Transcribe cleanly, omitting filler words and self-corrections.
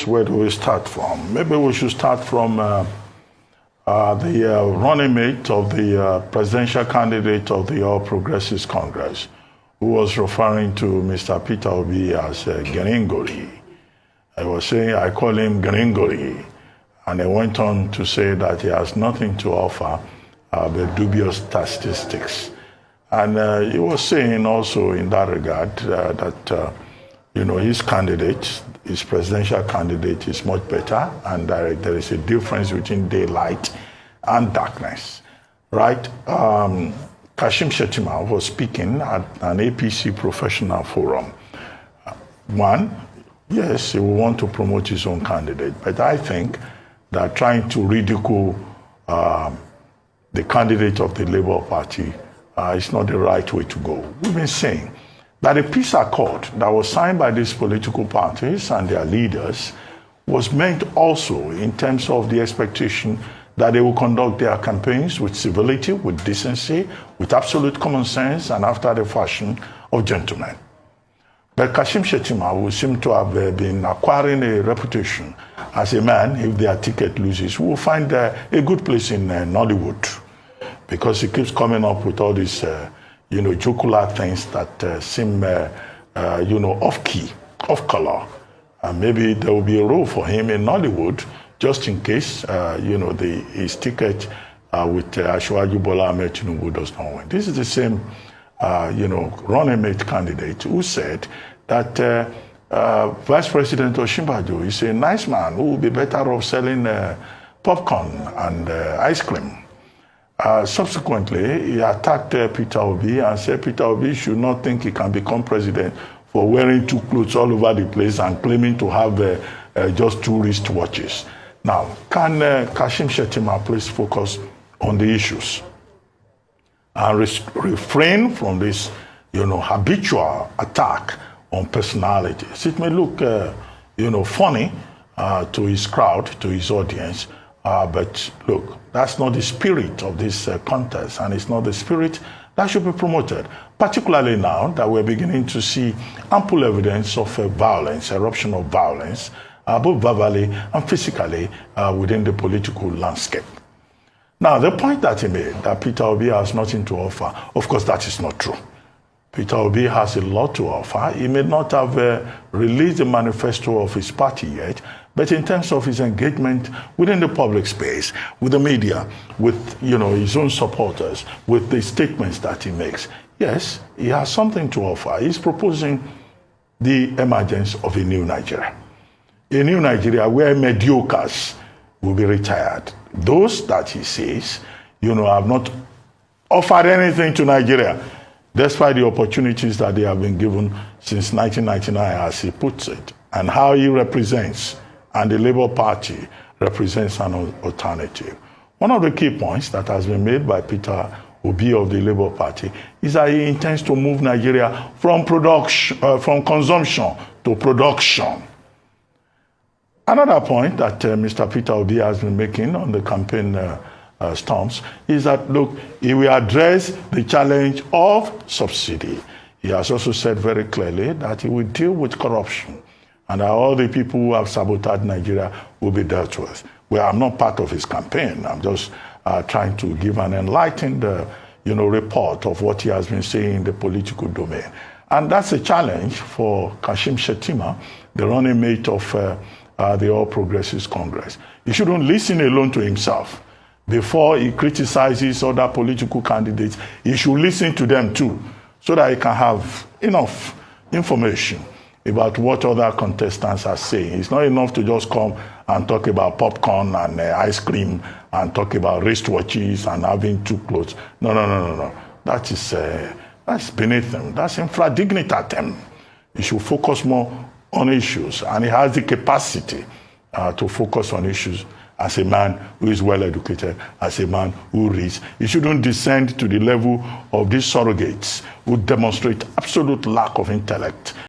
issues. Where do we start from? Maybe we should start from the running mate of the presidential candidate of the All Progressives Congress, who was referring to Mr. Peter Obi as Gringori. I was saying, I call him Gringori. And I went on to say that he has nothing to offer but dubious statistics. And he was saying also in that regard that his candidate, his presidential candidate, is much better, and there is a difference between daylight and darkness, right? Shettima was speaking at an APC professional forum. One, yes, he will want to promote his own candidate, but I think that trying to ridicule the candidate of the Labour Party is not the right way to go. We've been saying that a peace accord that was signed by these political parties and their leaders was meant also in terms of the expectation that they will conduct their campaigns with civility, with decency, with absolute common sense, and after the fashion of gentlemen. But Shettima will seem to have been acquiring a reputation as a man, if their ticket loses, who will find a good place in Nollywood, because he keeps coming up with all these jocular things that seem, off-key, off-color. And maybe there will be a role for him in Nollywood, just in case, his ticket with Asukwo Tinubu does not win. This is the same, running mate candidate who said that Vice President Osinbajo is a nice man who will be better off selling popcorn and ice cream. Subsequently, he attacked Peter Obi and said Peter Obi should not think he can become president for wearing two clothes all over the place and claiming to have just two wristwatches. Now, can Shettima please focus on the issues and refrain from this, habitual attack on personalities? It may look, funny to his crowd, to his audience, but look, that's not the spirit of this contest, and it's not the spirit that should be promoted, particularly now that we're beginning to see ample evidence of violence, eruption of violence, both verbally and physically within the political landscape. Now, the point that he made, that Peter Obi has nothing to offer, of course, that is not true. Peter Obi has a lot to offer. He may not have released the manifesto of his party yet, but in terms of his engagement within the public space, with the media, with his own supporters, with the statements that he makes, yes, he has something to offer. He's proposing the emergence of a new Nigeria. A new Nigeria where mediocres will be retired. Those that he says, have not offered anything to Nigeria, despite the opportunities that they have been given since 1999, as he puts it, and how he represents, and the Labour Party represents an alternative. One of the key points that has been made by Peter Obi of the Labour Party is that he intends to move Nigeria from consumption to production. Another point that Mr. Peter Obi has been making on the campaign stumps is that, look, he will address the challenge of subsidy. He has also said very clearly that he will deal with corruption and that all the people who have sabotaged Nigeria will be dealt with. Well, I'm not part of his campaign. I'm just trying to give an enlightened report of what he has been saying in the political domain. And that's a challenge for Shettima, the running mate of the All Progressives Congress. He shouldn't listen alone to himself. Before he criticizes other political candidates, he should listen to them too, so that he can have enough information about what other contestants are saying. It's not enough to just come and talk about popcorn and ice cream and talk about wristwatches and having two clothes. No. That's beneath them. That's infra-dignitatem. He should focus more on issues, and he has the capacity to focus on issues as a man who is well educated, as a man who reads. He shouldn't descend to the level of these surrogates who demonstrate absolute lack of intellect